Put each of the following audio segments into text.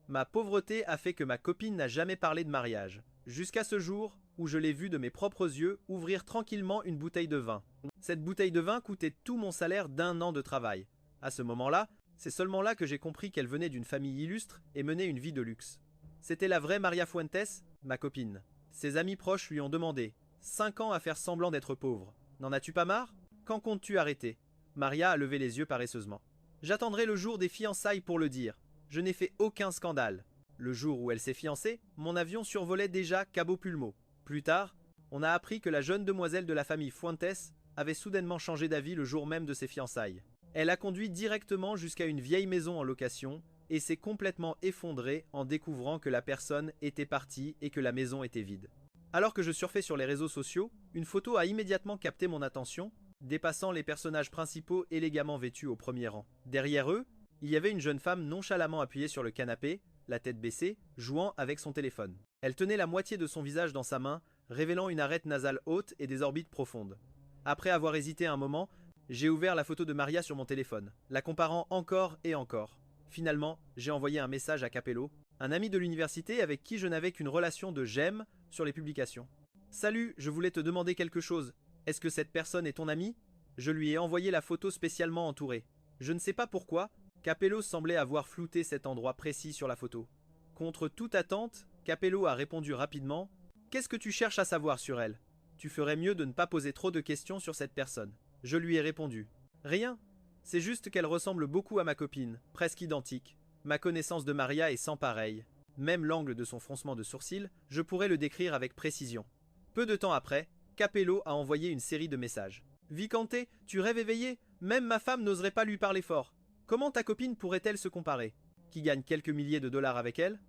Ma pauvreté a fait que ma copine n'a jamais parlé de mariage. Jusqu'à ce jour où je l'ai vue de mes propres yeux ouvrir tranquillement une bouteille de vin. Cette bouteille de vin coûtait tout mon salaire d'1 an de travail. À ce moment-là, c'est seulement là que j'ai compris qu'elle venait d'une famille illustre et menait une vie de luxe. C'était la vraie Maria Fuentes, ma copine. Ses amis proches lui ont demandé 5 ans à faire semblant d'être pauvre. N'en as-tu pas marre? Quand comptes-tu arrêter? Maria a levé les yeux paresseusement. J'attendrai le jour des fiançailles pour le dire. Je n'ai fait aucun scandale. Le jour où elle s'est fiancée, mon avion survolait déjà Cabo Pulmo. Plus tard, on a appris que la jeune demoiselle de la famille Fuentes avait soudainement changé d'avis le jour même de ses fiançailles. Elle a conduit directement jusqu'à une vieille maison en location et s'est complètement effondrée en découvrant que la personne était partie et que la maison était vide. Alors que je surfais sur les réseaux sociaux, une photo a immédiatement capté mon attention, dépassant les personnages principaux élégamment vêtus au premier rang. Derrière eux, il y avait une jeune femme nonchalamment appuyée sur le canapé, la tête baissée, jouant avec son téléphone. Elle tenait la moitié de son visage dans sa main, révélant une arête nasale haute et des orbites profondes. Après avoir hésité un moment, j'ai ouvert la photo de Maria sur mon téléphone, la comparant encore et encore. Finalement, j'ai envoyé un message à Capello, un ami de l'université avec qui je n'avais qu'une relation de j'aime sur les publications. Salut, je voulais te demander quelque chose. Est-ce que cette personne est ton ami? Je lui ai envoyé la photo spécialement entourée. Je ne sais pas pourquoi, Capello semblait avoir flouté cet endroit précis sur la photo. Contre toute attente, Capello a répondu rapidement « Qu'est-ce que tu cherches à savoir sur elle? Tu ferais mieux de ne pas poser trop de questions sur cette personne. » Je lui ai répondu « Rien. C'est juste qu'elle ressemble beaucoup à ma copine, presque identique. Ma connaissance de Maria est sans pareille. Même l'angle de son froncement de sourcils, je pourrais le décrire avec précision. » Peu de temps après, Capello a envoyé une série de messages. « Vicante, tu rêves éveillé? Même ma femme n'oserait pas lui parler fort. Comment ta copine pourrait-elle se comparer? Qui gagne quelques milliers de dollars avec elle?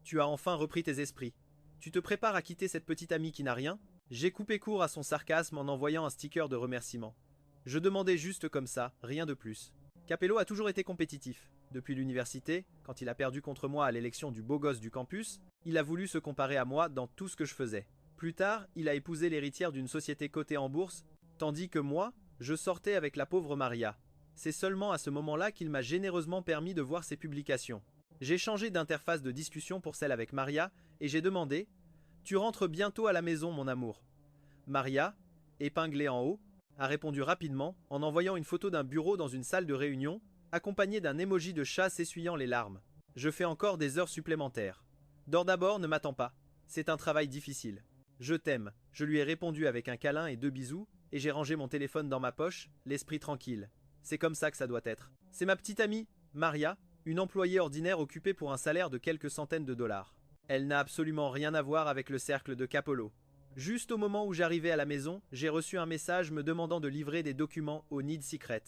Tu as enfin repris tes esprits. Tu te prépares à quitter cette petite amie qui n'a rien? » J'ai coupé court à son sarcasme en envoyant un sticker de remerciement. Je demandais juste comme ça, rien de plus. Capello a toujours été compétitif. Depuis l'université, quand il a perdu contre moi à l'élection du beau gosse du campus, il a voulu se comparer à moi dans tout ce que je faisais. Plus tard, il a épousé l'héritière d'une société cotée en bourse, tandis que moi, je sortais avec la pauvre Maria. C'est seulement à ce moment-là qu'il m'a généreusement permis de voir ses publications. J'ai changé d'interface de discussion pour celle avec Maria et j'ai demandé « Tu rentres bientôt à la maison, mon amour ?» Maria, épinglée en haut, a répondu rapidement en envoyant une photo d'un bureau dans une salle de réunion, accompagnée d'un emoji de chat s'essuyant les larmes. Je fais encore des heures supplémentaires. Dors d'abord, ne m'attends pas. C'est un travail difficile. Je t'aime. Je lui ai répondu avec un câlin et 2 bisous, et j'ai rangé mon téléphone dans ma poche, l'esprit tranquille. C'est comme ça que ça doit être. C'est ma petite amie, Maria, une employée ordinaire occupée pour un salaire de quelques centaines de dollars. Elle n'a absolument rien à voir avec le cercle de Capello. Juste au moment où j'arrivais à la maison, j'ai reçu un message me demandant de livrer des documents au Need Secret.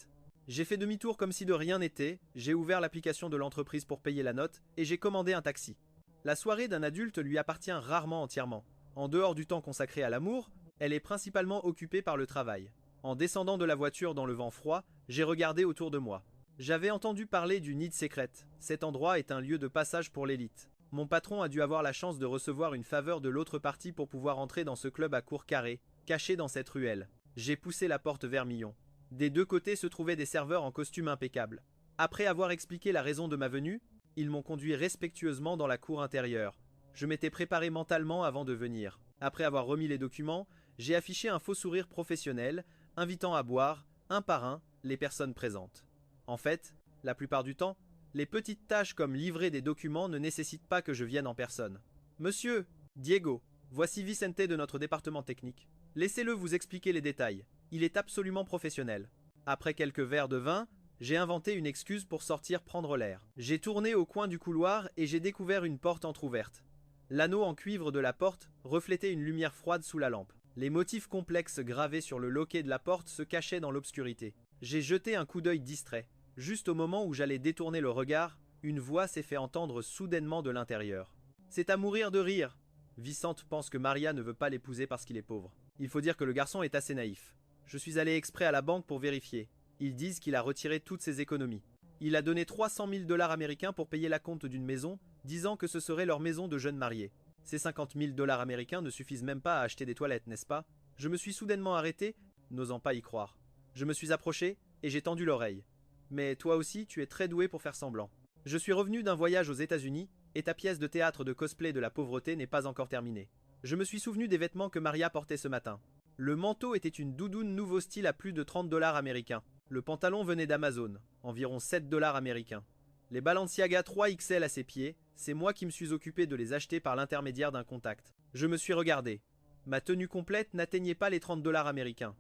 J'ai fait demi-tour comme si de rien n'était, j'ai ouvert l'application de l'entreprise pour payer la note et j'ai commandé un taxi. La soirée d'un adulte lui appartient rarement entièrement. En dehors du temps consacré à l'amour, elle est principalement occupée par le travail. En descendant de la voiture dans le vent froid, j'ai regardé autour de moi. J'avais entendu parler du Need Secret. Cet endroit est un lieu de passage pour l'élite. Mon patron a dû avoir la chance de recevoir une faveur de l'autre partie pour pouvoir entrer dans ce club à court carré, caché dans cette ruelle. J'ai poussé la porte vermillon. Des deux côtés se trouvaient des serveurs en costume impeccable. Après avoir expliqué la raison de ma venue, ils m'ont conduit respectueusement dans la cour intérieure. Je m'étais préparé mentalement avant de venir. Après avoir remis les documents, j'ai affiché un faux sourire professionnel, invitant à boire, un par un, les personnes présentes. En fait, la plupart du temps, les petites tâches comme livrer des documents ne nécessitent pas que je vienne en personne. Monsieur, Diego, voici Vicente de notre département technique. Laissez-le vous expliquer les détails. Il est absolument professionnel. Après quelques verres de vin, j'ai inventé une excuse pour sortir prendre l'air. J'ai tourné au coin du couloir et j'ai découvert une porte entr'ouverte. L'anneau en cuivre de la porte reflétait une lumière froide sous la lampe. Les motifs complexes gravés sur le loquet de la porte se cachaient dans l'obscurité. J'ai jeté un coup d'œil distrait. Juste au moment où j'allais détourner le regard, une voix s'est fait entendre soudainement de l'intérieur. « C'est à mourir de rire !» Vicente pense que Maria ne veut pas l'épouser parce qu'il est pauvre. Il faut dire que le garçon est assez naïf. Je suis allé exprès à la banque pour vérifier. Ils disent qu'il a retiré toutes ses économies. Il a donné 300 000 dollars américains pour payer la compte d'une maison, disant que ce serait leur maison de jeunes mariés. Ces 50 000 dollars américains ne suffisent même pas à acheter des toilettes, n'est-ce pas? Je me suis soudainement arrêté, n'osant pas y croire. Je me suis approché et j'ai tendu l'oreille. Mais toi aussi, tu es très doué pour faire semblant. Je suis revenu d'un voyage aux États-Unis Et ta pièce de théâtre de cosplay de la pauvreté n'est pas encore terminée. Je me suis souvenu des vêtements que Maria portait ce matin. Le manteau était une doudoune nouveau style à plus de 30 dollars américains. Le pantalon venait d'Amazon, environ 7 dollars américains. Les Balenciaga 3XL à ses pieds, c'est moi qui me suis occupé de les acheter par l'intermédiaire d'un contact. Je me suis regardé. Ma tenue complète n'atteignait pas les 30 dollars américains.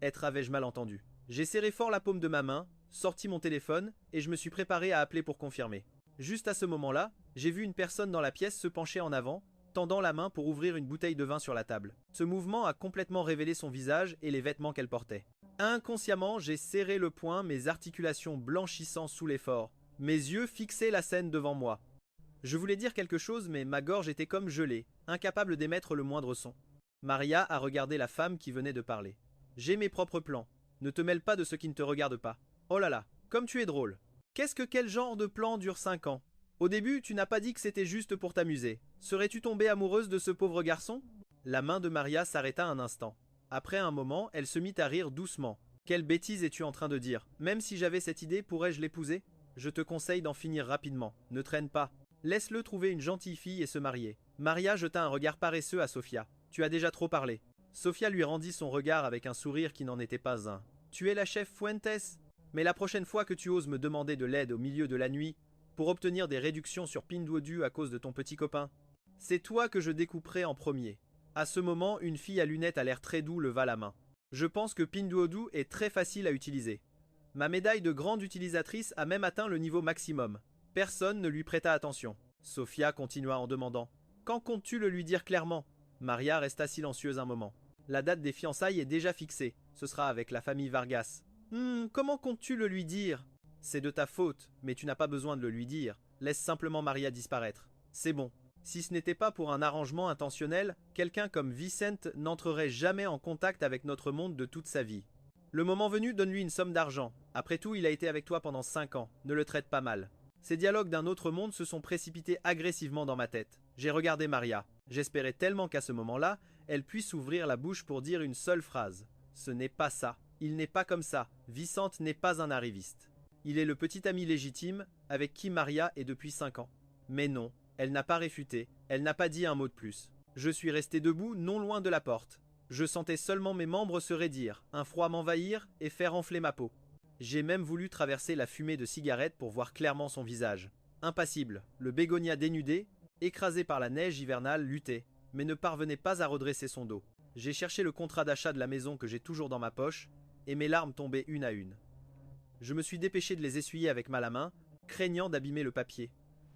Être avais-je mal entendu. J'ai serré fort la paume de ma main, sorti mon téléphone, et je me suis préparé à appeler pour confirmer. Juste à ce moment-là, j'ai vu une personne dans la pièce se pencher en avant, tendant la main pour ouvrir une bouteille de vin sur la table. Ce mouvement a complètement révélé son visage et les vêtements qu'elle portait. Inconsciemment, j'ai serré le poing, mes articulations blanchissant sous l'effort. Mes yeux fixaient la scène devant moi. Je voulais dire quelque chose, mais ma gorge était comme gelée, incapable d'émettre le moindre son. Maria a regardé la femme qui venait de parler. J'ai mes propres plans. Ne te mêle pas de ce qui ne te regarde pas. Oh là là, comme tu es drôle. Qu'est-ce que quel genre de plan dure 5 ans? Au début, tu n'as pas dit que c'était juste pour t'amuser. Serais-tu tombée amoureuse de ce pauvre garçon? La main de Maria s'arrêta un instant. Après un moment, elle se mit à rire doucement. Quelle bêtise es-tu en train de dire? Même si j'avais cette idée, pourrais-je l'épouser? Je te conseille d'en finir rapidement. Ne traîne pas. Laisse-le trouver une gentille fille et se marier. Maria jeta un regard paresseux à Sofia. Tu as déjà trop parlé. Sofia lui rendit son regard avec un sourire qui n'en était pas un. Tu es la chef Fuentes? Mais la prochaine fois que tu oses me demander de l'aide au milieu de la nuit, pour obtenir des réductions sur Pinduoduo à cause de ton petit copain, c'est toi que je découperai en premier. À ce moment, une fille à lunettes à l'air très doux leva la main. Je pense que Pinduoduo est très facile à utiliser. Ma médaille de grande utilisatrice a même atteint le niveau maximum. Personne ne lui prêta attention. Sofia continua en demandant. Quand comptes-tu le lui dire clairement? Maria resta silencieuse un moment. La date des fiançailles est déjà fixée. Ce sera avec la famille Vargas. Comment comptes-tu le lui dire? C'est de ta faute, mais tu n'as pas besoin de le lui dire. Laisse simplement Maria disparaître. C'est bon. Si ce n'était pas pour un arrangement intentionnel, quelqu'un comme Vicente n'entrerait jamais en contact avec notre monde de toute sa vie. Le moment venu, donne-lui une somme d'argent. Après tout, il a été avec toi pendant 5 ans. Ne le traite pas mal. Ces dialogues d'un autre monde se sont précipités agressivement dans ma tête. J'ai regardé Maria. J'espérais tellement qu'à ce moment-là, elle puisse ouvrir la bouche pour dire une seule phrase. Ce n'est pas ça. Il n'est pas comme ça. Vicente n'est pas un arriviste. Il est le petit ami légitime avec qui Maria est depuis 5 ans. Mais non, elle n'a pas réfuté, elle n'a pas dit un mot de plus. Je suis resté debout non loin de la porte. Je sentais seulement mes membres se raidir, un froid m'envahir et faire enfler ma peau. J'ai même voulu traverser la fumée de cigarette pour voir clairement son visage. Impassible, le bégonia dénudé, écrasé par la neige hivernale, luttait, mais ne parvenait pas à redresser son dos. J'ai cherché le contrat d'achat de la maison que j'ai toujours dans ma poche, et mes larmes tombaient une à une. Je me suis dépêché de les essuyer avec ma main, craignant d'abîmer le papier.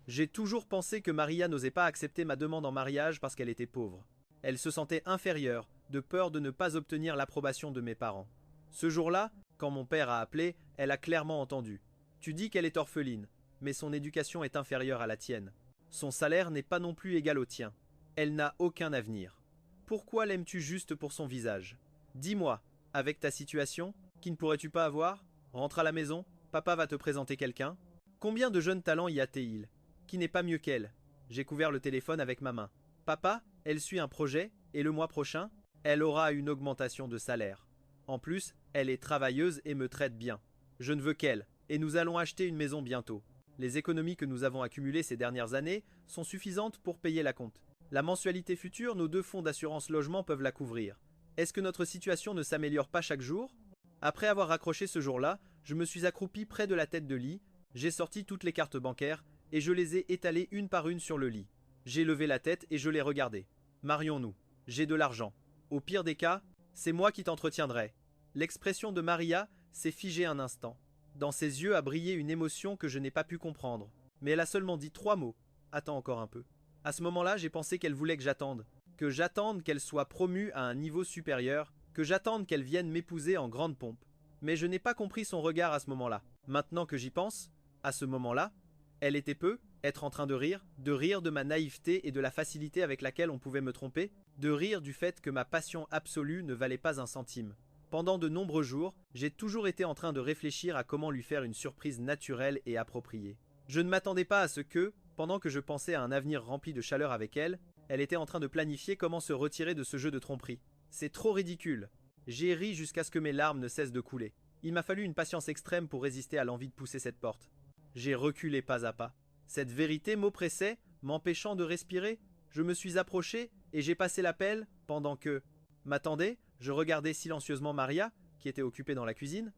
J'ai toujours pensé que Maria n'osait pas accepter ma demande en mariage parce qu'elle était pauvre. Elle se sentait inférieure, de peur de ne pas obtenir l'approbation de mes parents. Ce jour-là, quand mon père a appelé, elle a clairement entendu. Tu dis qu'elle est orpheline, mais son éducation est inférieure à la tienne. Son salaire n'est pas non plus égal au tien. Elle n'a aucun avenir. Pourquoi l'aimes-tu juste pour son visage? Dis-moi, avec ta situation, qui ne pourrais-tu pas avoir? Rentre à la maison, papa va te présenter quelqu'un. Combien de jeunes talents y a-t-il? Qui n'est pas mieux qu'elle? J'ai couvert le téléphone avec ma main. Papa, elle suit un projet, et le mois prochain, elle aura une augmentation de salaire. En plus, elle est travailleuse et me traite bien. Je ne veux qu'elle, et nous allons acheter une maison bientôt. Les économies que nous avons accumulées ces dernières années sont suffisantes pour payer la compte. La mensualité future, nos 2 fonds d'assurance logement peuvent la couvrir. Est-ce que notre situation ne s'améliore pas chaque jour? Après avoir raccroché ce jour-là, je me suis accroupi près de la tête de lit, j'ai sorti toutes les cartes bancaires et je les ai étalées une par une sur le lit. J'ai levé la tête et je les regardais. Marions-nous. J'ai de l'argent. Au pire des cas, c'est moi qui t'entretiendrai. L'expression de Maria s'est figée un instant. Dans ses yeux a brillé une émotion que je n'ai pas pu comprendre. Mais elle a seulement dit 3 mots. Attends encore un peu. À ce moment-là, j'ai pensé qu'elle voulait que j'attende qu'elle soit promue à un niveau supérieur, que j'attende qu'elle vienne m'épouser en grande pompe. Mais je n'ai pas compris son regard à ce moment-là. Maintenant que j'y pense, à ce moment-là, elle était être en train de rire de ma naïveté et de la facilité avec laquelle on pouvait me tromper, de rire du fait que ma passion absolue ne valait pas un centime. Pendant de nombreux jours, j'ai toujours été en train de réfléchir à comment lui faire une surprise naturelle et appropriée. Je ne m'attendais pas à ce que, pendant que je pensais à un avenir rempli de chaleur avec elle, elle était en train de planifier comment se retirer de ce jeu de tromperie. C'est trop ridicule. J'ai ri jusqu'à ce que mes larmes ne cessent de couler. Il m'a fallu une patience extrême pour résister à l'envie de pousser cette porte. J'ai reculé pas à pas. Cette vérité m'oppressait, m'empêchant de respirer. Je me suis approché et j'ai passé l'appel pendant que... M'attendez, je regardais silencieusement Maria, qui était occupée dans la cuisine.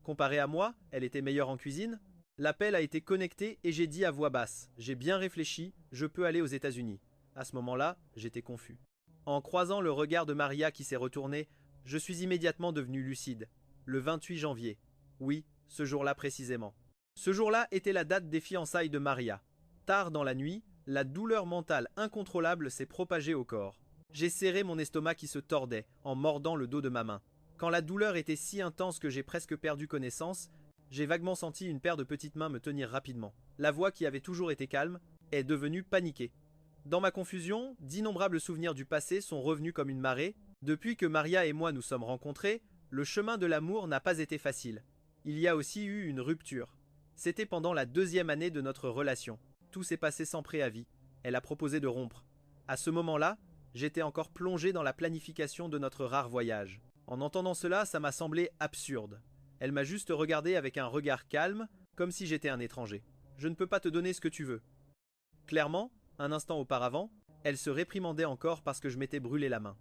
Comparée à moi, elle était meilleure en cuisine. L'appel a été connecté et j'ai dit à voix basse: j'ai bien réfléchi, je peux aller aux États-Unis. À ce moment-là, j'étais confus. En croisant le regard de Maria qui s'est retournée, je suis immédiatement devenu lucide. Le 28 janvier. Oui, ce jour-là précisément. Ce jour-là était la date des fiançailles de Maria. Tard dans la nuit, la douleur mentale incontrôlable s'est propagée au corps. J'ai serré mon estomac qui se tordait en mordant le dos de ma main. Quand la douleur était si intense que j'ai presque perdu connaissance, j'ai vaguement senti une paire de petites mains me tenir rapidement. La voix qui avait toujours été calme est devenue paniquée. Dans ma confusion, d'innombrables souvenirs du passé sont revenus comme une marée. Depuis que Maria et moi nous sommes rencontrés, le chemin de l'amour n'a pas été facile. Il y a aussi eu une rupture. C'était pendant la 2e année de notre relation. Tout s'est passé sans préavis. Elle a proposé de rompre. À ce moment-là, j'étais encore plongé dans la planification de notre rare voyage. En entendant cela, ça m'a semblé absurde. Elle m'a juste regardé avec un regard calme, comme si j'étais un étranger. Je ne peux pas te donner ce que tu veux. Clairement, un instant auparavant, elle se réprimandait encore parce que je m'étais brûlé la main.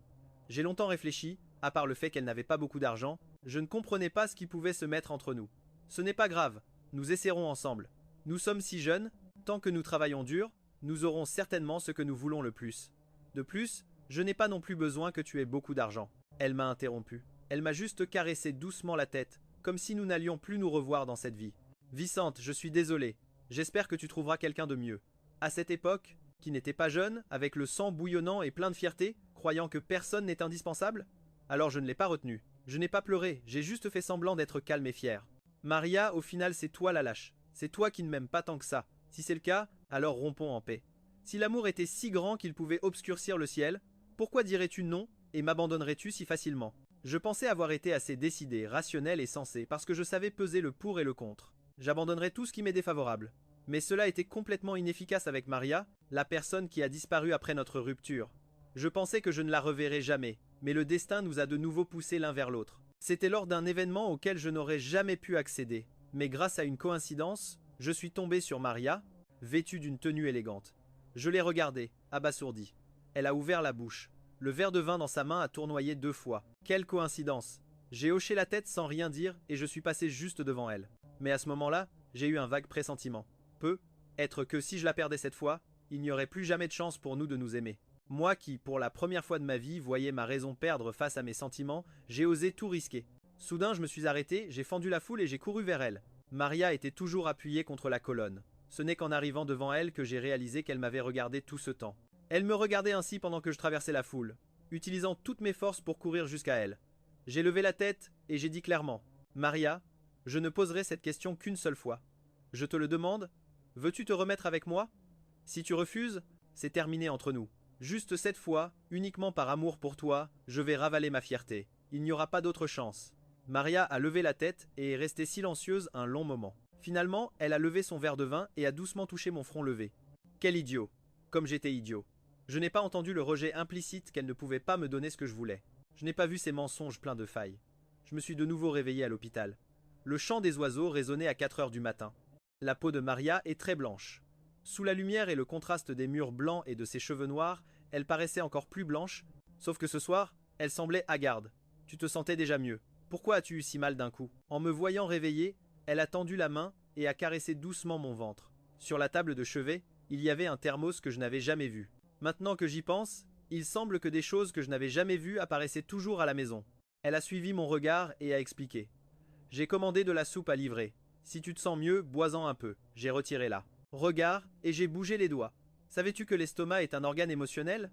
J'ai longtemps réfléchi, à part le fait qu'elle n'avait pas beaucoup d'argent, je ne comprenais pas ce qui pouvait se mettre entre nous. Ce n'est pas grave, nous essaierons ensemble. Nous sommes si jeunes, tant que nous travaillons dur, nous aurons certainement ce que nous voulons le plus. De plus, je n'ai pas non plus besoin que tu aies beaucoup d'argent. Elle m'a interrompu. Elle m'a juste caressé doucement la tête, comme si nous n'allions plus nous revoir dans cette vie. Vicente, je suis désolé. J'espère que tu trouveras quelqu'un de mieux. À cette époque, qui n'était pas jeune, avec le sang bouillonnant et plein de fierté, croyant que personne n'est indispensable? Alors je ne l'ai pas retenu. Je n'ai pas pleuré, j'ai juste fait semblant d'être calme et fier. Maria, au final, c'est toi la lâche. C'est toi qui ne m'aimes pas tant que ça. Si c'est le cas, alors rompons en paix. Si l'amour était si grand qu'il pouvait obscurcir le ciel, pourquoi dirais-tu non et m'abandonnerais-tu si facilement? Je pensais avoir été assez décidé, rationnel et sensé, parce que je savais peser le pour et le contre. J'abandonnerais tout ce qui m'est défavorable. Mais cela était complètement inefficace avec Maria, la personne qui a disparu après notre rupture. Je pensais que je ne la reverrais jamais, mais le destin nous a de nouveau poussés l'un vers l'autre. C'était lors d'un événement auquel je n'aurais jamais pu accéder, mais grâce à une coïncidence, je suis tombé sur Maria, vêtue d'une tenue élégante. Je l'ai regardée, abasourdi. Elle a ouvert la bouche. Le verre de vin dans sa main a tournoyé 2 fois. Quelle coïncidence! J'ai hoché la tête sans rien dire et je suis passé juste devant elle. Mais à ce moment-là, j'ai eu un vague pressentiment. Être que si je la perdais cette fois, il n'y aurait plus jamais de chance pour nous de nous aimer. Moi qui, pour la première fois de ma vie, voyais ma raison perdre face à mes sentiments, j'ai osé tout risquer. Soudain, je me suis arrêté, j'ai fendu la foule et j'ai couru vers elle. Maria était toujours appuyée contre la colonne. Ce n'est qu'en arrivant devant elle que j'ai réalisé qu'elle m'avait regardé tout ce temps. Elle me regardait ainsi pendant que je traversais la foule, utilisant toutes mes forces pour courir jusqu'à elle. J'ai levé la tête et j'ai dit clairement: Maria, je ne poserai cette question qu'une seule fois. Je te le demande, veux-tu te remettre avec moi? Si tu refuses, c'est terminé entre nous. Juste cette fois, uniquement par amour pour toi, je vais ravaler ma fierté. Il n'y aura pas d'autre chance. Maria a levé la tête et est restée silencieuse un long moment. Finalement, elle a levé son verre de vin et a doucement touché mon front levé. Quel idiot! Comme j'étais idiot. Je n'ai pas entendu le rejet implicite qu'elle ne pouvait pas me donner ce que je voulais. Je n'ai pas vu ces mensonges pleins de failles. Je me suis de nouveau réveillé à l'hôpital. Le chant des oiseaux résonnait à 4 heures du matin. La peau de Maria est très blanche. Sous la lumière et le contraste des murs blancs et de ses cheveux noirs, elle paraissait encore plus blanche, sauf que ce soir, elle semblait hagarde. Tu te sentais déjà mieux. Pourquoi as-tu eu si mal d'un coup? En me voyant réveillé, elle a tendu la main et a caressé doucement mon ventre. Sur la table de chevet, il y avait un thermos que je n'avais jamais vu. Maintenant que j'y pense, il semble que des choses que je n'avais jamais vues apparaissaient toujours à la maison. Elle a suivi mon regard et a expliqué. J'ai commandé de la soupe à livrer. Si tu te sens mieux, bois-en un peu. J'ai retiré là. Regard, et j'ai bougé les doigts. Savais-tu que l'estomac est un organe émotionnel?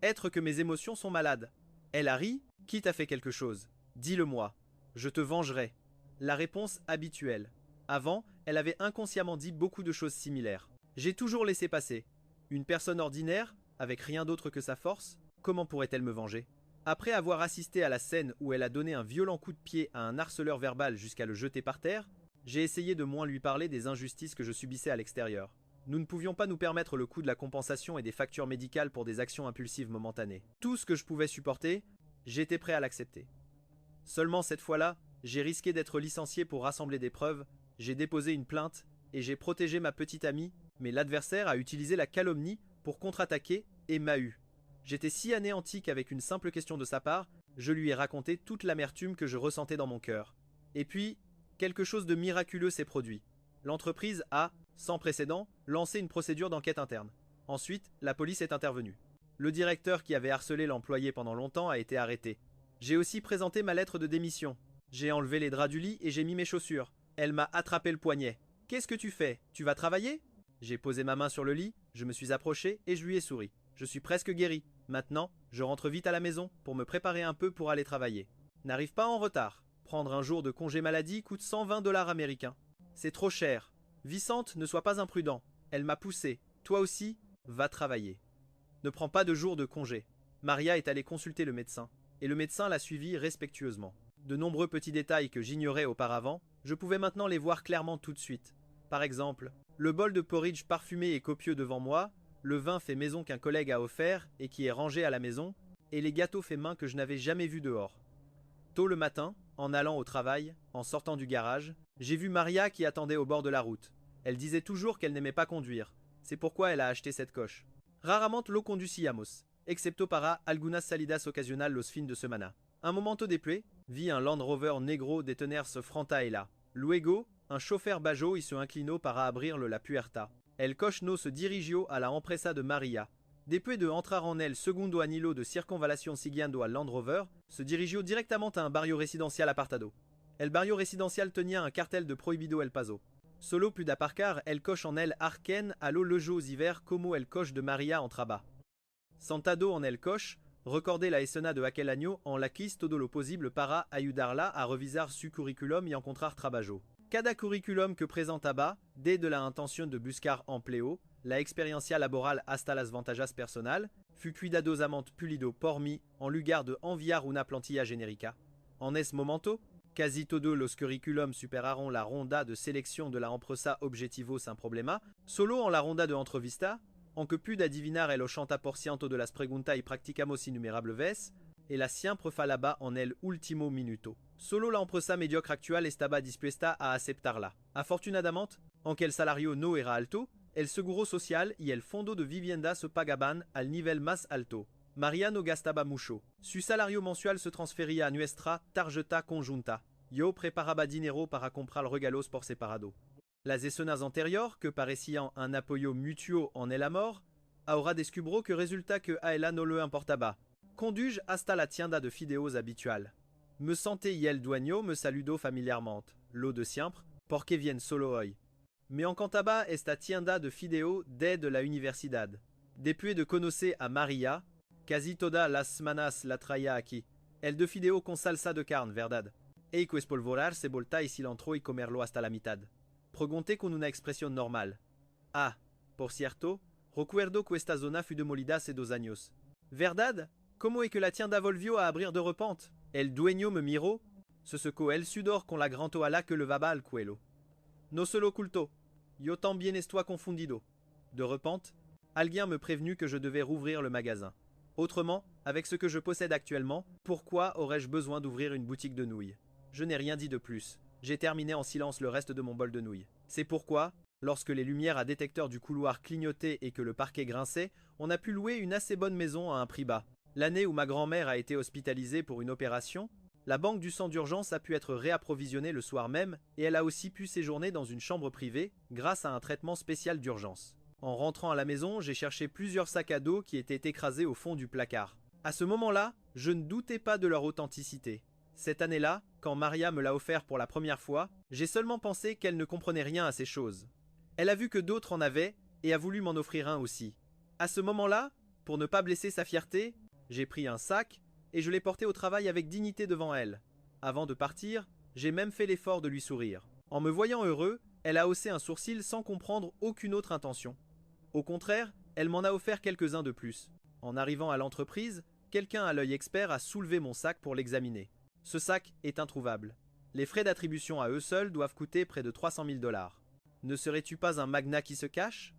Être que mes émotions sont malades. Elle a ri. Qui t'a fait quelque chose? Dis-le-moi. Je te vengerai. La réponse habituelle. Avant, elle avait inconsciemment dit beaucoup de choses similaires. J'ai toujours laissé passer. Une personne ordinaire, avec rien d'autre que sa force, comment pourrait-elle me venger? Après avoir assisté à la scène où elle a donné un violent coup de pied à un harceleur verbal jusqu'à le jeter par terre, j'ai essayé de moins lui parler des injustices que je subissais à l'extérieur. Nous ne pouvions pas nous permettre le coût de la compensation et des factures médicales pour des actions impulsives momentanées. Tout ce que je pouvais supporter, j'étais prêt à l'accepter. Seulement cette fois-là, j'ai risqué d'être licencié pour rassembler des preuves, j'ai déposé une plainte et j'ai protégé ma petite amie Mais l'adversaire a utilisé la calomnie pour contre-attaquer et m'a eu. J'étais si anéanti qu'avec une simple question de sa part, je lui ai raconté toute l'amertume que je ressentais dans mon cœur. Et puis, quelque chose de miraculeux s'est produit. L'entreprise a, sans précédent, lancé une procédure d'enquête interne. Ensuite, la police est intervenue. Le directeur qui avait harcelé l'employé pendant longtemps a été arrêté. J'ai aussi présenté ma lettre de démission. J'ai enlevé les draps du lit et j'ai mis mes chaussures. Elle m'a attrapé le poignet. « Qu'est-ce que tu fais? Tu vas travailler ?» J'ai posé ma main sur le lit, je me suis approché et je lui ai souri. Je suis presque guéri. Maintenant, je rentre vite à la maison pour me préparer un peu pour aller travailler. N'arrive pas en retard. Prendre un jour de congé maladie coûte 120 $ américains. C'est trop cher. Vicente, ne sois pas imprudent. Elle m'a poussé. Toi aussi, va travailler. Ne prends pas de jour de congé. Maria est allée consulter le médecin, et le médecin l'a suivie respectueusement. De nombreux petits détails que j'ignorais auparavant, je pouvais maintenant les voir clairement tout de suite. Par exemple, le bol de porridge parfumé et copieux devant moi, le vin fait maison qu'un collègue a offert et qui est rangé à la maison, et les gâteaux faits main que je n'avais jamais vus dehors. Tôt le matin, en allant au travail, en sortant du garage, j'ai vu Maria qui attendait au bord de la route. Elle disait toujours qu'elle n'aimait pas conduire. C'est pourquoi elle a acheté cette coche. Raramente lo conducíamos, excepto para algunas salidas ocasional los fins de semana. Un momento después, vi un Land Rover negro detenerse frente là. Luego, un chauffeur bajo y se inclinó para abrirle la puerta. El coche se dirigió a la empresa de Maria. Después de entrar en el segundo anillo de circunvalación siguiendo al Land Rover, se dirigió directamente a un barrio residencial apartado. El barrio residencial tenía un cartel de prohibido el paso. Solo pude aparcar el coche en el arquen a lo lejos y ver como el coche de Maria entraba. Sentado en el coche, recordé la escena de aquel año en la quis todo lo posible para ayudarla a revisar su curriculum y encontrar trabajo. Cada curriculum que presentaba, desde la intención de buscar empleo, la experiencia laboral hasta las ventajas personal, fut cuidadosamente pulido por mí en lugar de enviar una plantilla genérica. En ese momento, casi todos los curriculums superaron la ronda de sélection de la empresa objetivo sin problema, solo en la ronda de entrevista, en que pude adivinar el 80% de las preguntas y practicamos innumerables veces, et la siempre falaba en el último minuto. Solo la empresa mediocre actual estaba dispuesta a aceptarla. Afortunadamente, aunque el salario no era alto, el seguro social y el fondo de vivienda se pagaban al nivel más alto. Maria no gastaba mucho. Su salario mensual se transfería a nuestra tarjeta conjunta. Yo preparaba dinero para comprar regalos por separado. Las escenas anteriores, que parecían un apoyo mutuo en el amor, ahora descubro que resulta que a ella no le importaba. Conduje hasta la tienda de fideos habitual. Me senté y el dueño me saludó familiarmente, lo de siempre, porque viene solo hoy. Me encantaba esta tienda de fideo desde la universidad. Después de conocer a Maria, casi todas las semanas la traía aquí. El de fideo con salsa de carne, verdad? Hay que espolvorar cebolla y cilantro y comerlo hasta la mitad. Pregunté con una expresión normal. Ah, por cierto, recuerdo que esta zona fut demolida hace 2 años. Verdad? ¿Cómo es que la tienda volvió a abrir de repente? El dueño me miró, se secó el sudor con la gran toalla que levaba al cuello. No se lo ocultó. Yo también estoy confundido. De repente, alguien me prévenu que je devais rouvrir le magasin. Autrement, avec ce que je possède actuellement, pourquoi aurais-je besoin d'ouvrir une boutique de nouilles? Je n'ai rien dit de plus. J'ai terminé en silence le reste de mon bol de nouilles. C'est pourquoi, lorsque les lumières à détecteur du couloir clignotaient et que le parquet grinçait, on a pu louer une assez bonne maison à un prix bas. L'année où ma grand-mère a été hospitalisée pour une opération, la banque du sang d'urgence a pu être réapprovisionnée le soir même et elle a aussi pu séjourner dans une chambre privée grâce à un traitement spécial d'urgence. En rentrant à la maison, j'ai cherché plusieurs sacs à dos qui étaient écrasés au fond du placard. À ce moment-là, je ne doutais pas de leur authenticité. Cette année-là, quand Maria me l'a offert pour la première fois, j'ai seulement pensé qu'elle ne comprenait rien à ces choses. Elle a vu que d'autres en avaient et a voulu m'en offrir un aussi. À ce moment-là, pour ne pas blesser sa fierté, j'ai pris un sac et je l'ai porté au travail avec dignité devant elle. Avant de partir, j'ai même fait l'effort de lui sourire. En me voyant heureux, elle a haussé un sourcil sans comprendre aucune autre intention. Au contraire, elle m'en a offert quelques-uns de plus. En arrivant à l'entreprise, quelqu'un à l'œil expert a soulevé mon sac pour l'examiner. Ce sac est introuvable. Les frais d'attribution à eux seuls doivent coûter près de 300 000 $. Ne serais-tu pas un magnat qui se cache?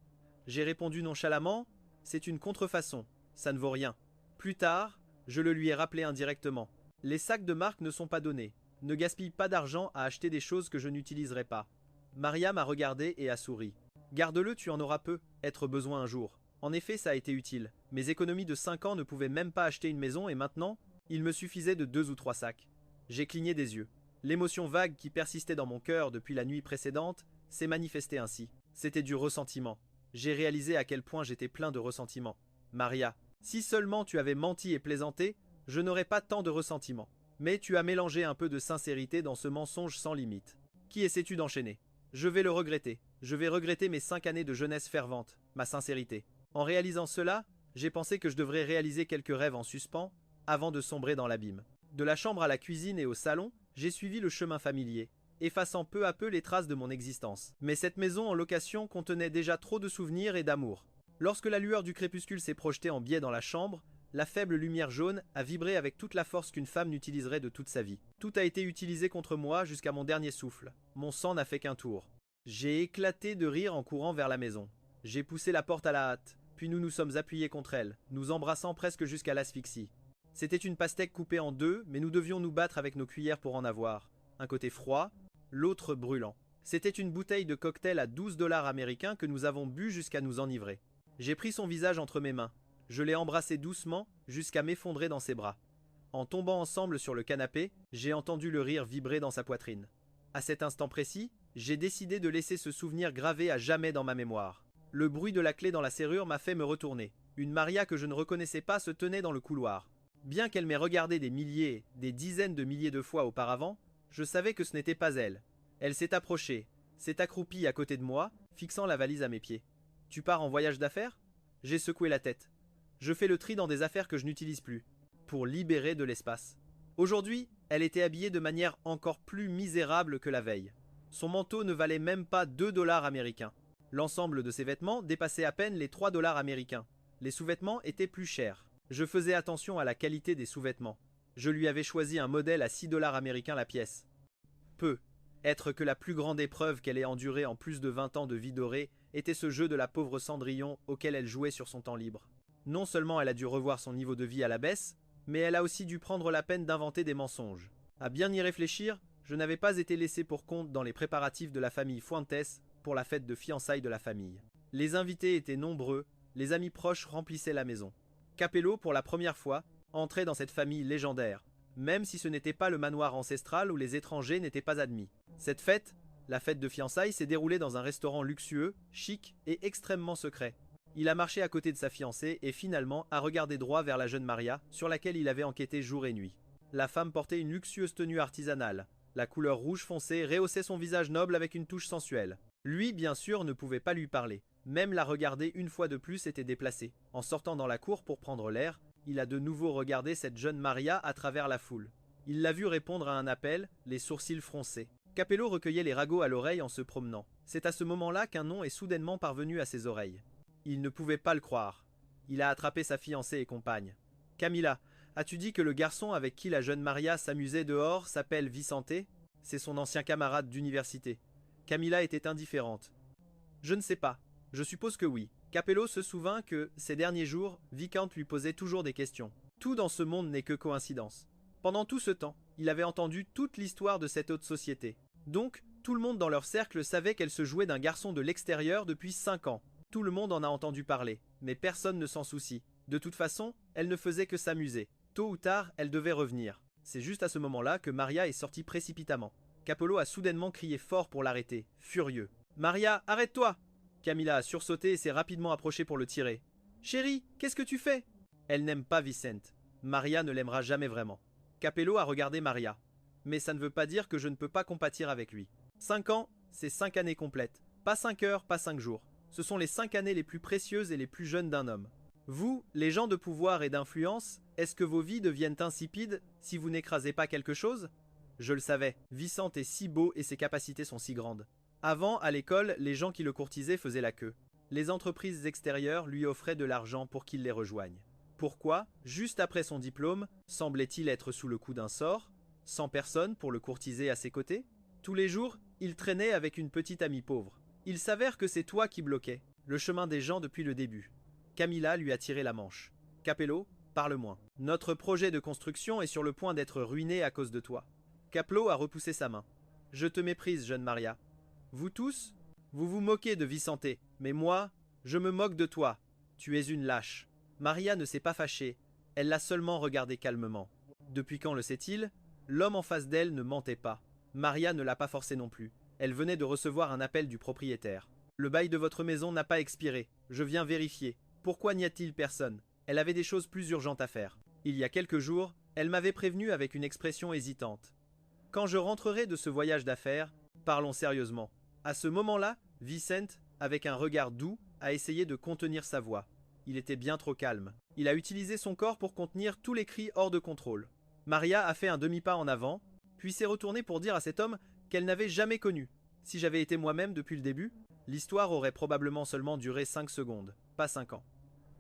J'ai répondu nonchalamment, c'est une contrefaçon, ça ne vaut rien. Plus tard, je le lui ai rappelé indirectement. Les sacs de marque ne sont pas donnés. Ne gaspille pas d'argent à acheter des choses que je n'utiliserai pas. Maria m'a regardé et a souri. Garde-le, tu en auras peu, être besoin un jour. En effet, ça a été utile. Mes économies de 5 ans ne pouvaient même pas acheter une maison et maintenant, il me suffisait de 2 ou 3 sacs. J'ai cligné des yeux. L'émotion vague qui persistait dans mon cœur depuis la nuit précédente s'est manifestée ainsi. C'était du ressentiment. J'ai réalisé à quel point j'étais plein de ressentiment. Maria, si seulement tu avais menti et plaisanté, je n'aurais pas tant de ressentiment. Mais tu as mélangé un peu de sincérité dans ce mensonge sans limite. Qui essaies-tu d'enchaîner? Je vais le regretter. Je vais regretter mes 5 années de jeunesse fervente, ma sincérité. En réalisant cela, j'ai pensé que je devrais réaliser quelques rêves en suspens avant de sombrer dans l'abîme. De la chambre à la cuisine et au salon, j'ai suivi le chemin familier, effaçant peu à peu les traces de mon existence. Mais cette maison en location contenait déjà trop de souvenirs et d'amour. Lorsque la lueur du crépuscule s'est projetée en biais dans la chambre, la faible lumière jaune a vibré avec toute la force qu'une femme n'utiliserait de toute sa vie. Tout a été utilisé contre moi jusqu'à mon dernier souffle. Mon sang n'a fait qu'un tour. J'ai éclaté de rire en courant vers la maison. J'ai poussé la porte à la hâte, puis nous nous sommes appuyés contre elle, nous embrassant presque jusqu'à l'asphyxie. C'était une pastèque coupée en deux, mais nous devions nous battre avec nos cuillères pour en avoir. Un côté froid, l'autre brûlant. C'était une bouteille de cocktail à 12 dollars américains que nous avons bu jusqu'à nous enivrer. J'ai pris son visage entre mes mains. Je l'ai embrassé doucement jusqu'à m'effondrer dans ses bras. En tombant ensemble sur le canapé, j'ai entendu le rire vibrer dans sa poitrine. À cet instant précis, j'ai décidé de laisser ce souvenir gravé à jamais dans ma mémoire. Le bruit de la clé dans la serrure m'a fait me retourner. Une Maria que je ne reconnaissais pas se tenait dans le couloir. Bien qu'elle m'ait regardé des milliers, des dizaines de milliers de fois auparavant, je savais que ce n'était pas elle. Elle s'est approchée, s'est accroupie à côté de moi, fixant la valise à mes pieds. « Tu pars en voyage d'affaires » J'ai secoué la tête. Je fais le tri dans des affaires que je n'utilise plus, pour libérer de l'espace. Aujourd'hui, elle était habillée de manière encore plus misérable que la veille. Son manteau ne valait même pas 2 dollars américains. L'ensemble de ses vêtements dépassait à peine les 3 dollars américains. Les sous-vêtements étaient plus chers. Je faisais attention à la qualité des sous-vêtements. Je lui avais choisi un modèle à 6 dollars américains la pièce. Peu. Être que la plus grande épreuve qu'elle ait endurée en plus de 20 ans de vie dorée était ce jeu de la pauvre Cendrillon auquel elle jouait sur son temps libre. Non seulement elle a dû revoir son niveau de vie à la baisse, mais elle a aussi dû prendre la peine d'inventer des mensonges. À bien y réfléchir, je n'avais pas été laissé pour compte dans les préparatifs de la famille Fuentes pour la fête de fiançailles de la famille. Les invités étaient nombreux, les amis proches remplissaient la maison. Capello, pour la première fois, entrait dans cette famille légendaire, même si ce n'était pas le manoir ancestral où les étrangers n'étaient pas admis. Cette fête, la fête de fiançailles, s'est déroulée dans un restaurant luxueux, chic et extrêmement secret. Il a marché à côté de sa fiancée et finalement a regardé droit vers la jeune Maria, sur laquelle il avait enquêté jour et nuit. La femme portait une luxueuse tenue artisanale. La couleur rouge foncé rehaussait son visage noble avec une touche sensuelle. Lui, bien sûr, ne pouvait pas lui parler. Même la regarder une fois de plus était déplacé. En sortant dans la cour pour prendre l'air, il a de nouveau regardé cette jeune Maria à travers la foule. Il l'a vue répondre à un appel, les sourcils froncés. Capello recueillait les ragots à l'oreille en se promenant. C'est à ce moment-là qu'un nom est soudainement parvenu à ses oreilles. Il ne pouvait pas le croire. Il a attrapé sa fiancée et compagne. « Camilla, as-tu dit que le garçon avec qui la jeune Maria s'amusait dehors s'appelle Vicente? C'est son ancien camarade d'université. » Camilla était indifférente. « Je ne sais pas. Je suppose que oui. » Capello se souvint que, ces derniers jours, Vicente lui posait toujours des questions. Tout dans ce monde n'est que coïncidence. Pendant tout ce temps, il avait entendu toute l'histoire de cette haute société. Donc, tout le monde dans leur cercle savait qu'elle se jouait d'un garçon de l'extérieur depuis 5 ans. Tout le monde en a entendu parler, mais personne ne s'en soucie. De toute façon, elle ne faisait que s'amuser. Tôt ou tard, elle devait revenir. C'est juste à ce moment-là que Maria est sortie précipitamment. Capello a soudainement crié fort pour l'arrêter, furieux. « Maria, arrête-toi » Camilla a sursauté et s'est rapidement approchée pour le tirer. « Chérie, qu'est-ce que tu fais ?» Elle n'aime pas Vicente. Maria ne l'aimera jamais vraiment. Capello a regardé Maria. Mais ça ne veut pas dire que je ne peux pas compatir avec lui. 5 ans, c'est 5 années complètes. Pas 5 heures, pas 5 jours. Ce sont les 5 années les plus précieuses et les plus jeunes d'un homme. Vous, les gens de pouvoir et d'influence, est-ce que vos vies deviennent insipides si vous n'écrasez pas quelque chose? Je le savais, Vicente est si beau et ses capacités sont si grandes. Avant, à l'école, les gens qui le courtisaient faisaient la queue. Les entreprises extérieures lui offraient de l'argent pour qu'il les rejoigne. Pourquoi, juste après son diplôme, semblait-il être sous le coup d'un sort, sans personne pour le courtiser à ses côtés? Tous les jours, il traînait avec une petite amie pauvre. Il s'avère que c'est toi qui bloquais le chemin des gens depuis le début. Camilla lui a tiré la manche. Capello, parle moins. Notre projet de construction est sur le point d'être ruiné à cause de toi. Capello a repoussé sa main. Je te méprise, jeune Maria. Vous tous, Vous vous moquez de Vicente, mais moi, je me moque de toi. Tu es une lâche. Maria ne s'est pas fâchée, elle l'a seulement regardé calmement. Depuis quand le sait-il? L'homme en face d'elle ne mentait pas. Maria ne l'a pas forcé non plus. Elle venait de recevoir un appel du propriétaire. Le bail de votre maison n'a pas expiré. Je viens vérifier. Pourquoi n'y a-t-il personne? Elle avait des choses plus urgentes à faire. Il y a quelques jours, elle m'avait prévenu avec une expression hésitante. Quand je rentrerai de ce voyage d'affaires, parlons sérieusement. À ce moment-là, Vicente, avec un regard doux, a essayé de contenir sa voix. Il était bien trop calme. Il a utilisé son corps pour contenir tous les cris hors de contrôle. Maria a fait un demi-pas en avant, puis s'est retournée pour dire à cet homme qu'elle n'avait jamais connu. Si j'avais été moi-même depuis le début, l'histoire aurait probablement seulement duré 5 secondes, pas 5 ans.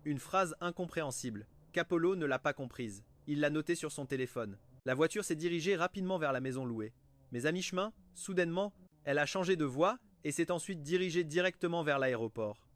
Une phrase incompréhensible. Capolo ne l'a pas comprise. Il l'a notée sur son téléphone. La voiture s'est dirigée rapidement vers la maison louée. Mais à mi-chemin, soudainement, elle a changé de voie et s'est ensuite dirigée directement vers l'aéroport.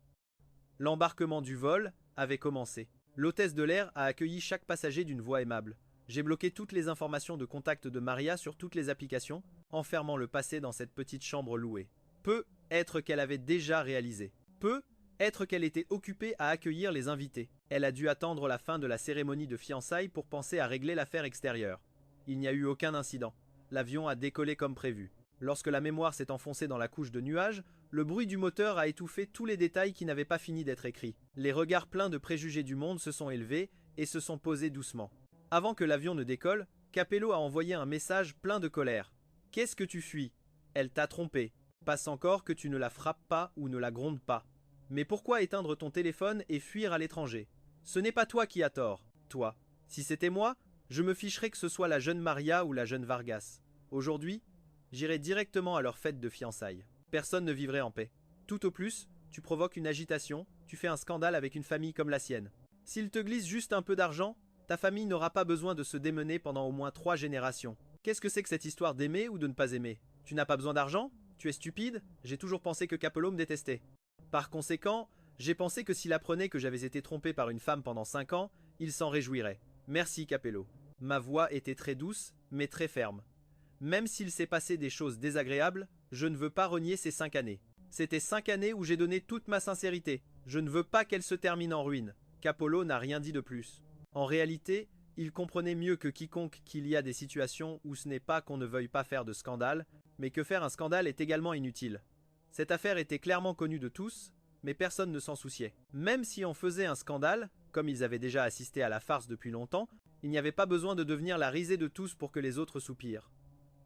L'embarquement du vol avait commencé. L'hôtesse de l'air a accueilli chaque passager d'une voix aimable. J'ai bloqué toutes les informations de contact de Maria sur toutes les applications, enfermant le passé dans cette petite chambre louée. Peu être qu'elle avait déjà réalisé. Peu être qu'elle était occupée à accueillir les invités. Elle a dû attendre la fin de la cérémonie de fiançailles pour penser à régler l'affaire extérieure. Il n'y a eu aucun incident. L'avion a décollé comme prévu. Lorsque la mémoire s'est enfoncée dans la couche de nuages, le bruit du moteur a étouffé tous les détails qui n'avaient pas fini d'être écrits. Les regards pleins de préjugés du monde se sont élevés et se sont posés doucement. Avant que l'avion ne décolle, Capello a envoyé un message plein de colère. « Qu'est-ce que tu fuis? Elle t'a trompé. Passe encore que tu ne la frappes pas ou ne la grondes pas. Mais pourquoi éteindre ton téléphone et fuir à l'étranger? Ce n'est pas toi qui as tort, toi. Si c'était moi, je me ficherais que ce soit la jeune Maria ou la jeune Vargas. Aujourd'hui, j'irai directement à leur fête de fiançailles. Personne ne vivrait en paix. Tout au plus, tu provoques une agitation, tu fais un scandale avec une famille comme la sienne. S'il te glisse juste un peu d'argent, ta famille n'aura pas besoin de se démener pendant au moins 3 générations. Qu'est-ce que c'est que cette histoire d'aimer ou de ne pas aimer? Tu n'as pas besoin d'argent? Tu es stupide? J'ai toujours pensé que Capello me détestait. Par conséquent, j'ai pensé que s'il apprenait que j'avais été trompé par une femme pendant 5 ans, il s'en réjouirait. Merci Capello. Ma voix était très douce, mais très ferme. Même s'il s'est passé des choses désagréables, je ne veux pas renier ces 5 années. C'était 5 années où j'ai donné toute ma sincérité. Je ne veux pas qu'elles se terminent en ruine. Capello n'a rien dit de plus. En réalité, il comprenait mieux que quiconque qu'il y a des situations où ce n'est pas qu'on ne veuille pas faire de scandale, mais que faire un scandale est également inutile. Cette affaire était clairement connue de tous, mais personne ne s'en souciait. Même si on faisait un scandale, comme ils avaient déjà assisté à la farce depuis longtemps, il n'y avait pas besoin de devenir la risée de tous pour que les autres soupirent.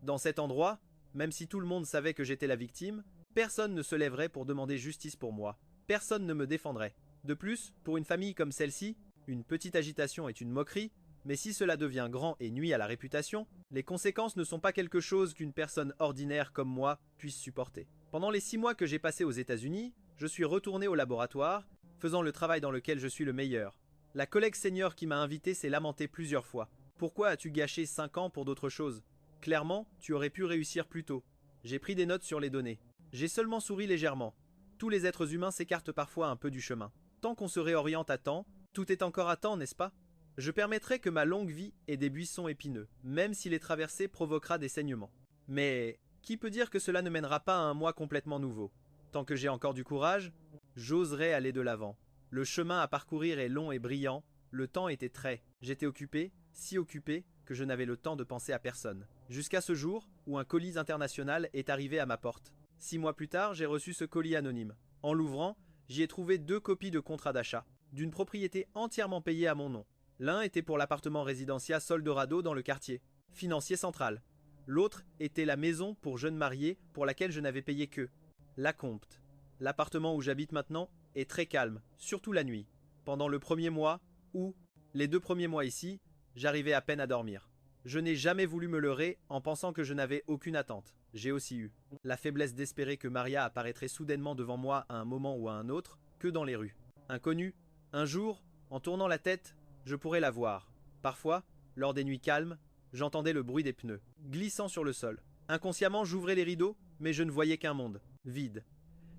Dans cet endroit, même si tout le monde savait que j'étais la victime, personne ne se lèverait pour demander justice pour moi. Personne ne me défendrait. De plus, pour une famille comme celle-ci, une petite agitation est une moquerie, mais si cela devient grand et nuit à la réputation, les conséquences ne sont pas quelque chose qu'une personne ordinaire comme moi puisse supporter. Pendant les 6 mois que j'ai passés aux États-Unis, je suis retourné au laboratoire, faisant le travail dans lequel je suis le meilleur. La collègue senior qui m'a invité s'est lamentée plusieurs fois. Pourquoi as-tu gâché 5 ans pour d'autres choses? Clairement, tu aurais pu réussir plus tôt. J'ai pris des notes sur les données. J'ai seulement souri légèrement. Tous les êtres humains s'écartent parfois un peu du chemin. Tant qu'on se réoriente à temps, tout est encore à temps, n'est-ce pas? Je permettrai que ma longue vie ait des buissons épineux, même si les traversées provoquera des saignements. Mais qui peut dire que cela ne mènera pas à un moi complètement nouveau? Tant que j'ai encore du courage, j'oserai aller de l'avant. Le chemin à parcourir est long et brillant, le temps était trait. J'étais occupé, si occupé, que je n'avais le temps de penser à personne. Jusqu'à ce jour, où un colis international est arrivé à ma porte. 6 mois plus tard, j'ai reçu ce colis anonyme. En l'ouvrant, j'y ai trouvé 2 copies de contrat d'achat, d'une propriété entièrement payée à mon nom. L'un était pour l'appartement Residencia Soldorado dans le quartier, financier central. L'autre était la maison pour jeunes mariés pour laquelle je n'avais payé que l'acompte. L'appartement où j'habite maintenant est très calme, surtout la nuit. Pendant le premier mois, ou les 2 premiers mois ici, j'arrivais à peine à dormir. Je n'ai jamais voulu me leurrer en pensant que je n'avais aucune attente. J'ai aussi eu la faiblesse d'espérer que Maria apparaîtrait soudainement devant moi à un moment ou à un autre, que dans les rues. Inconnue, un jour, en tournant la tête, je pourrais la voir. Parfois, lors des nuits calmes, j'entendais le bruit des pneus, glissant sur le sol. Inconsciemment, j'ouvrais les rideaux, mais je ne voyais qu'un monde, vide.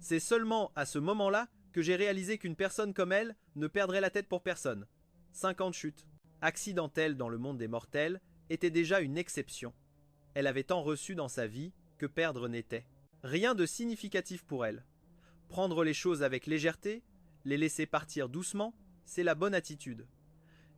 C'est seulement à ce moment-là que j'ai réalisé qu'une personne comme elle ne perdrait la tête pour personne. 50 chutes, accidentelles dans le monde des mortels, était déjà une exception. Elle avait tant reçu dans sa vie que perdre n'était rien de significatif pour elle. Prendre les choses avec légèreté, les laisser partir doucement, c'est la bonne attitude.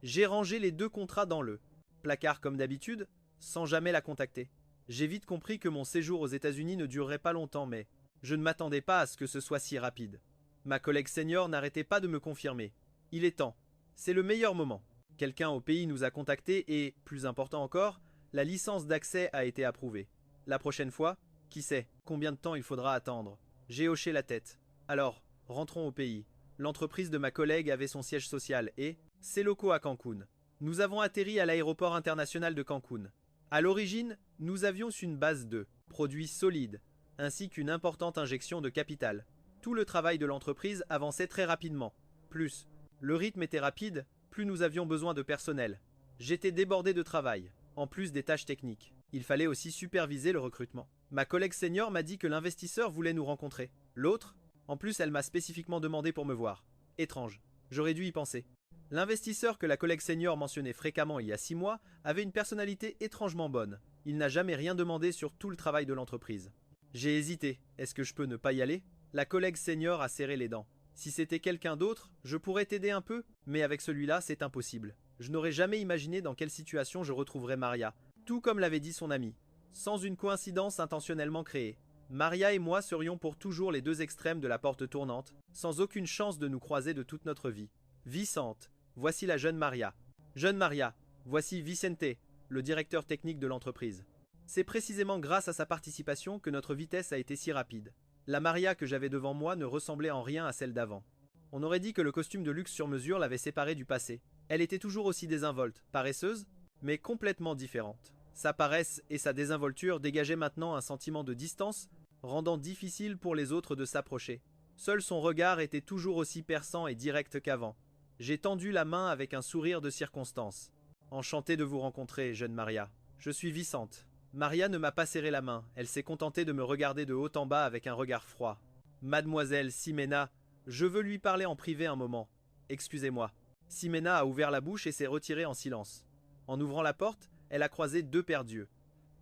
J'ai rangé les 2 contrats dans le placard comme d'habitude, sans jamais la contacter. J'ai vite compris que mon séjour aux États-Unis ne durerait pas longtemps, mais je ne m'attendais pas à ce que ce soit si rapide. Ma collègue senior n'arrêtait pas de me confirmer. Il est temps. C'est le meilleur moment. Quelqu'un au pays nous a contactés et, plus important encore, la licence d'accès a été approuvée. La prochaine fois, qui sait combien de temps il faudra attendre? J'ai hoché la tête. Alors, rentrons au pays. L'entreprise de ma collègue avait son siège social et ses locaux à Cancun. Nous avons atterri à l'aéroport international de Cancun. À l'origine, nous avions une base de produits solides, ainsi qu'une importante injection de capital. Tout le travail de l'entreprise avançait très rapidement. Plus le rythme était rapide, plus nous avions besoin de personnel. J'étais débordé de travail, en plus des tâches techniques. Il fallait aussi superviser le recrutement. Ma collègue senior m'a dit que l'investisseur voulait nous rencontrer. L'autre, en plus, elle m'a spécifiquement demandé pour me voir. Étrange. J'aurais dû y penser. L'investisseur que la collègue senior mentionnait fréquemment il y a 6 mois avait une personnalité étrangement bonne. Il n'a jamais rien demandé sur tout le travail de l'entreprise. J'ai hésité. Est-ce que je peux ne pas y aller? La collègue senior a serré les dents. Si c'était quelqu'un d'autre, je pourrais t'aider un peu, mais avec celui-là, c'est impossible. Je n'aurais jamais imaginé dans quelle situation je retrouverais Maria, tout comme l'avait dit son ami. Sans une coïncidence intentionnellement créée. Maria et moi serions pour toujours les 2 extrêmes de la porte tournante, sans aucune chance de nous croiser de toute notre vie. Vicente, voici la jeune Maria. Jeune Maria, voici Vicente, le directeur technique de l'entreprise. C'est précisément grâce à sa participation que notre vitesse a été si rapide. La Maria que j'avais devant moi ne ressemblait en rien à celle d'avant. On aurait dit que le costume de luxe sur mesure l'avait séparée du passé. Elle était toujours aussi désinvolte, paresseuse, mais complètement différente. Sa paresse et sa désinvolture dégageaient maintenant un sentiment de distance, rendant difficile pour les autres de s'approcher. Seul son regard était toujours aussi perçant et direct qu'avant. J'ai tendu la main avec un sourire de circonstance. Enchanté de vous rencontrer, jeune Maria. Je suis Vicente. Maria ne m'a pas serré la main, elle s'est contentée de me regarder de haut en bas avec un regard froid. Mademoiselle Ximena, je veux lui parler en privé un moment. Excusez-moi. Ximena a ouvert la bouche et s'est retirée en silence. En ouvrant la porte, elle a croisé 2 paires d'yeux.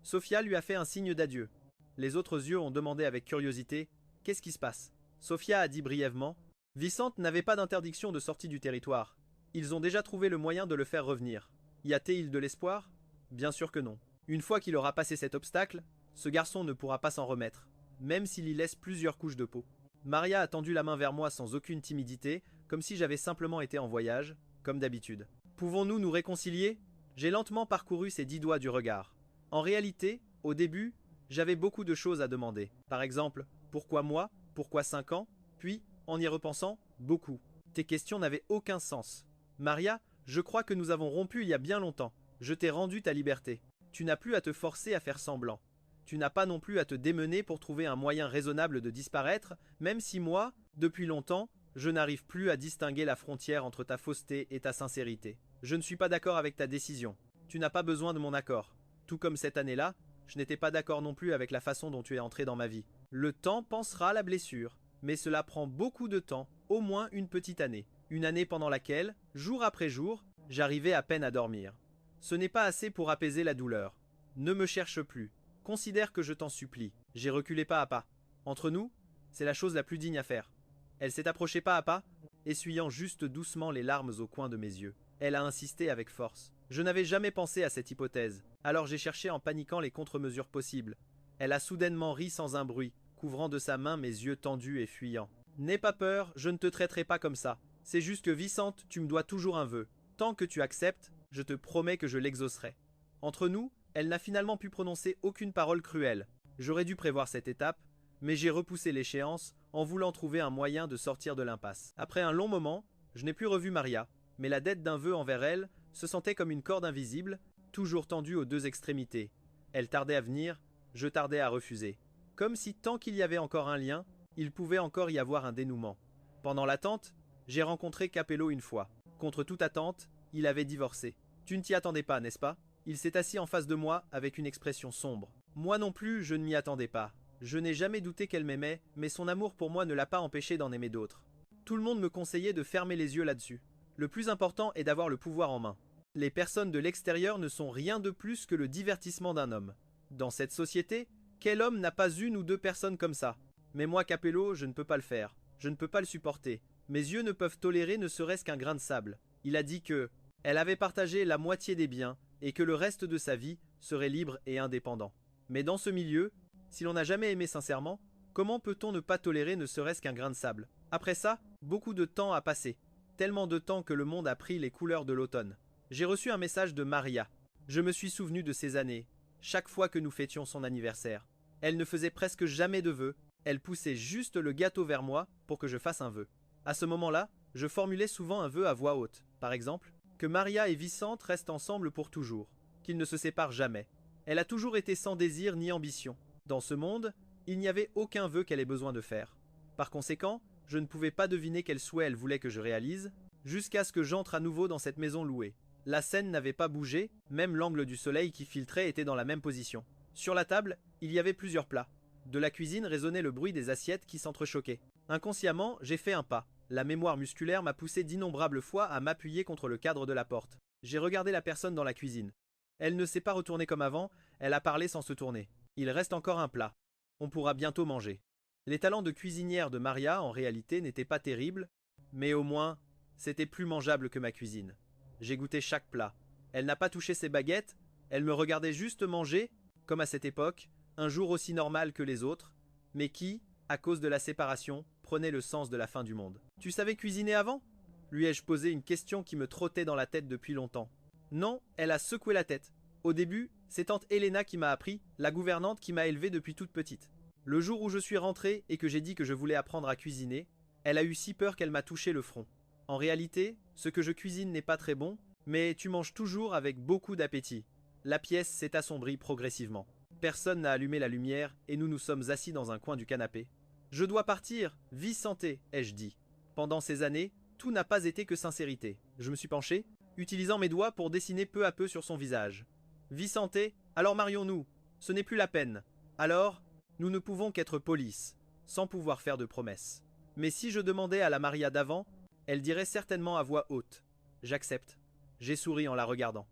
Sophia lui a fait un signe d'adieu. Les autres yeux ont demandé avec curiosité « Qu'est-ce qui se passe ?» Sophia a dit brièvement « Vicente n'avait pas d'interdiction de sortie du territoire. Ils ont déjà trouvé le moyen de le faire revenir. Y a-t-il de l'espoir ? Bien sûr que non. Une fois qu'il aura passé cet obstacle, ce garçon ne pourra pas s'en remettre, même s'il y laisse plusieurs couches de peau. » Maria a tendu la main vers moi sans aucune timidité, comme si j'avais simplement été en voyage, comme d'habitude. « Pouvons-nous nous réconcilier ?» J'ai lentement parcouru ses 10 doigts du regard. En réalité, au début, j'avais beaucoup de choses à demander. Par exemple, pourquoi moi? Pourquoi 5 ans? Puis, en y repensant, beaucoup. Tes questions n'avaient aucun sens. Maria, je crois que nous avons rompu il y a bien longtemps. Je t'ai rendu ta liberté. Tu n'as plus à te forcer à faire semblant. Tu n'as pas non plus à te démener pour trouver un moyen raisonnable de disparaître, même si moi, depuis longtemps, je n'arrive plus à distinguer la frontière entre ta fausseté et ta sincérité. Je ne suis pas d'accord avec ta décision. Tu n'as pas besoin de mon accord. Tout comme cette année-là, je n'étais pas d'accord non plus avec la façon dont tu es entré dans ma vie. Le temps pansera la blessure, mais cela prend beaucoup de temps, au moins une petite année. Une année pendant laquelle, jour après jour, j'arrivais à peine à dormir. Ce n'est pas assez pour apaiser la douleur. Ne me cherche plus. Considère que je t'en supplie. J'ai reculé pas à pas. Entre nous, c'est la chose la plus digne à faire. Elle s'est approchée pas à pas, essuyant juste doucement les larmes au coin de mes yeux. Elle a insisté avec force. Je n'avais jamais pensé à cette hypothèse, alors j'ai cherché en paniquant les contre-mesures possibles. Elle a soudainement ri sans un bruit, couvrant de sa main mes yeux tendus et fuyants. N'aie pas peur, je ne te traiterai pas comme ça. C'est juste que Vicente, tu me dois toujours un vœu. Tant que tu acceptes, je te promets que je l'exaucerai. Entre nous, elle n'a finalement pu prononcer aucune parole cruelle. J'aurais dû prévoir cette étape, mais j'ai repoussé l'échéance en voulant trouver un moyen de sortir de l'impasse. Après un long moment, je n'ai plus revu Maria, mais la dette d'un vœu envers elle se sentait comme une corde invisible, toujours tendue aux 2 extrémités. Elle tardait à venir, je tardais à refuser. Comme si tant qu'il y avait encore un lien, il pouvait encore y avoir un dénouement. Pendant l'attente, j'ai rencontré Capello une fois. Contre toute attente, il avait divorcé. Tu ne t'y attendais pas, n'est-ce pas? Il s'est assis en face de moi avec une expression sombre. Moi non plus, je ne m'y attendais pas. Je n'ai jamais douté qu'elle m'aimait, mais son amour pour moi ne l'a pas empêché d'en aimer d'autres. Tout le monde me conseillait de fermer les yeux là-dessus. Le plus important est d'avoir le pouvoir en main. Les personnes de l'extérieur ne sont rien de plus que le divertissement d'un homme. Dans cette société, quel homme n'a pas une ou 2 personnes comme ça? Mais moi, Capello, je ne peux pas le faire. Je ne peux pas le supporter. Mes yeux ne peuvent tolérer ne serait-ce qu'un grain de sable. Il a dit que elle avait partagé la moitié des biens et que le reste de sa vie serait libre et indépendant. Mais dans ce milieu, si l'on n'a jamais aimé sincèrement, comment peut-on ne pas tolérer ne serait-ce qu'un grain de sable? Après ça, beaucoup de temps a passé. Tellement de temps que le monde a pris les couleurs de l'automne. J'ai reçu un message de Maria. Je me suis souvenu de ces années, chaque fois que nous fêtions son anniversaire. Elle ne faisait presque jamais de vœux, elle poussait juste le gâteau vers moi pour que je fasse un vœu. À ce moment-là, je formulais souvent un vœu à voix haute. Par exemple, que Maria et Vicente restent ensemble pour toujours, qu'ils ne se séparent jamais. Elle a toujours été sans désir ni ambition. Dans ce monde, il n'y avait aucun vœu qu'elle ait besoin de faire. Par conséquent, je ne pouvais pas deviner quel souhait elle voulait que je réalise, jusqu'à ce que j'entre à nouveau dans cette maison louée. La scène n'avait pas bougé, même l'angle du soleil qui filtrait était dans la même position. Sur la table, il y avait plusieurs plats. De la cuisine résonnait le bruit des assiettes qui s'entrechoquaient. Inconsciemment, j'ai fait un pas. La mémoire musculaire m'a poussé d'innombrables fois à m'appuyer contre le cadre de la porte. J'ai regardé la personne dans la cuisine. Elle ne s'est pas retournée comme avant, elle a parlé sans se tourner. Il reste encore un plat. On pourra bientôt manger. Les talents de cuisinière de Maria, en réalité, n'étaient pas terribles, mais au moins, c'était plus mangeable que ma cuisine. J'ai goûté chaque plat. Elle n'a pas touché ses baguettes, elle me regardait juste manger, comme à cette époque, un jour aussi normal que les autres, mais qui, à cause de la séparation, prenait le sens de la fin du monde. Tu savais cuisiner avant? Lui ai-je posé une question qui me trottait dans la tête depuis longtemps. Non, elle a secoué la tête. Au début, c'est tante Helena qui m'a appris, la gouvernante qui m'a élevée depuis toute petite. Le jour où je suis rentré et que j'ai dit que je voulais apprendre à cuisiner, elle a eu si peur qu'elle m'a touché le front. En réalité, ce que je cuisine n'est pas très bon, mais tu manges toujours avec beaucoup d'appétit. La pièce s'est assombrie progressivement. Personne n'a allumé la lumière et nous nous sommes assis dans un coin du canapé. Je dois partir, vie santé, ai-je dit. Pendant ces années, tout n'a pas été que sincérité. Je me suis penché, utilisant mes doigts pour dessiner peu à peu sur son visage. Vie santé, alors marions-nous. Ce n'est plus la peine. Alors, nous ne pouvons qu'être police, sans pouvoir faire de promesses. Mais si je demandais à la Maria d'avant, elle dirait certainement à voix haute. J'accepte. J'ai souri en la regardant.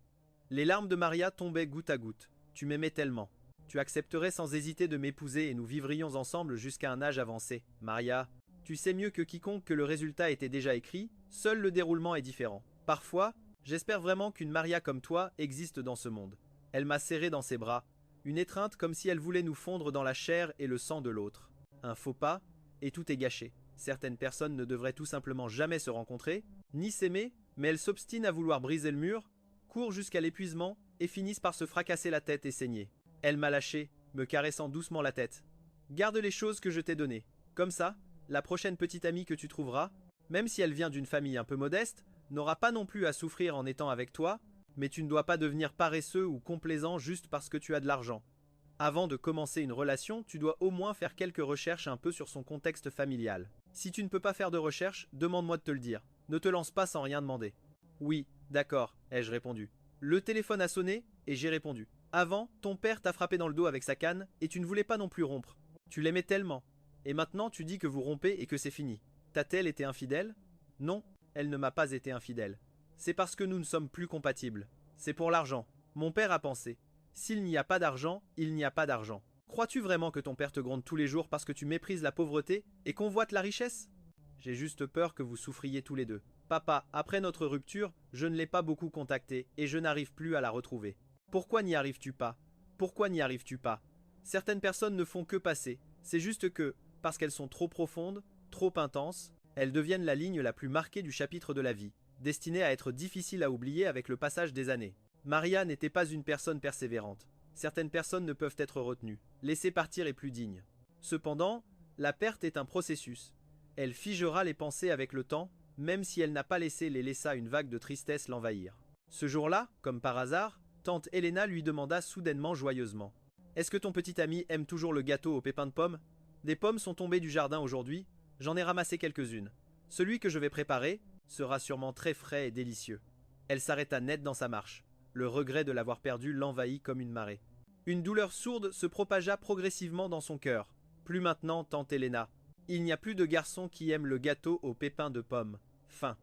Les larmes de Maria tombaient goutte à goutte. Tu m'aimais tellement. Tu accepterais sans hésiter de m'épouser et nous vivrions ensemble jusqu'à un âge avancé. Maria, tu sais mieux que quiconque que le résultat était déjà écrit, seul le déroulement est différent. Parfois, j'espère vraiment qu'une Maria comme toi existe dans ce monde. Elle m'a serré dans ses bras, une étreinte comme si elle voulait nous fondre dans la chair et le sang de l'autre. Un faux pas, et tout est gâché. Certaines personnes ne devraient tout simplement jamais se rencontrer, ni s'aimer, mais elles s'obstinent à vouloir briser le mur, courent jusqu'à l'épuisement et finissent par se fracasser la tête et saigner. Elle m'a lâché, me caressant doucement la tête. Garde les choses que je t'ai données. Comme ça, la prochaine petite amie que tu trouveras, même si elle vient d'une famille un peu modeste, n'aura pas non plus à souffrir en étant avec toi, mais tu ne dois pas devenir paresseux ou complaisant juste parce que tu as de l'argent. Avant de commencer une relation, tu dois au moins faire quelques recherches un peu sur son contexte familial. Si tu ne peux pas faire de recherche, demande-moi de te le dire. Ne te lance pas sans rien demander. Oui, d'accord, ai-je répondu. Le téléphone a sonné et j'ai répondu. Avant, ton père t'a frappé dans le dos avec sa canne et tu ne voulais pas non plus rompre. Tu l'aimais tellement. Et maintenant tu dis que vous rompez et que c'est fini. T'a-t-elle été infidèle? Non, elle ne m'a pas été infidèle. C'est parce que nous ne sommes plus compatibles. C'est pour l'argent. Mon père a pensé. S'il n'y a pas d'argent, il n'y a pas d'argent. Crois-tu vraiment que ton père te gronde tous les jours parce que tu méprises la pauvreté et convoites la richesse? J'ai juste peur que vous souffriez tous les deux. Papa, après notre rupture, je ne l'ai pas beaucoup contactée et je n'arrive plus à la retrouver. Pourquoi n'y arrives-tu pas? Pourquoi n'y arrives-tu pas? Certaines personnes ne font que passer. C'est juste que, parce qu'elles sont trop profondes, trop intenses, elles deviennent la ligne la plus marquée du chapitre de la vie, destinée à être difficile à oublier avec le passage des années. Maria n'était pas une personne persévérante. Certaines personnes ne peuvent être retenues. Laisser partir est plus digne. Cependant, la perte est un processus. Elle figera les pensées avec le temps, même si elle n'a pas laissé les laissa une vague de tristesse l'envahir. Ce jour-là, comme par hasard, tante Helena lui demanda soudainement joyeusement. « Est-ce que ton petit ami aime toujours le gâteau aux pépins de pommes? Des pommes sont tombées du jardin aujourd'hui, j'en ai ramassé quelques-unes. Celui que je vais préparer sera sûrement très frais et délicieux. » Elle s'arrêta net dans sa marche. Le regret de l'avoir perdu l'envahit comme une marée. Une douleur sourde se propagea progressivement dans son cœur. Plus maintenant, tante Helena. Il n'y a plus de garçon qui aime le gâteau aux pépins de pommes. Fin.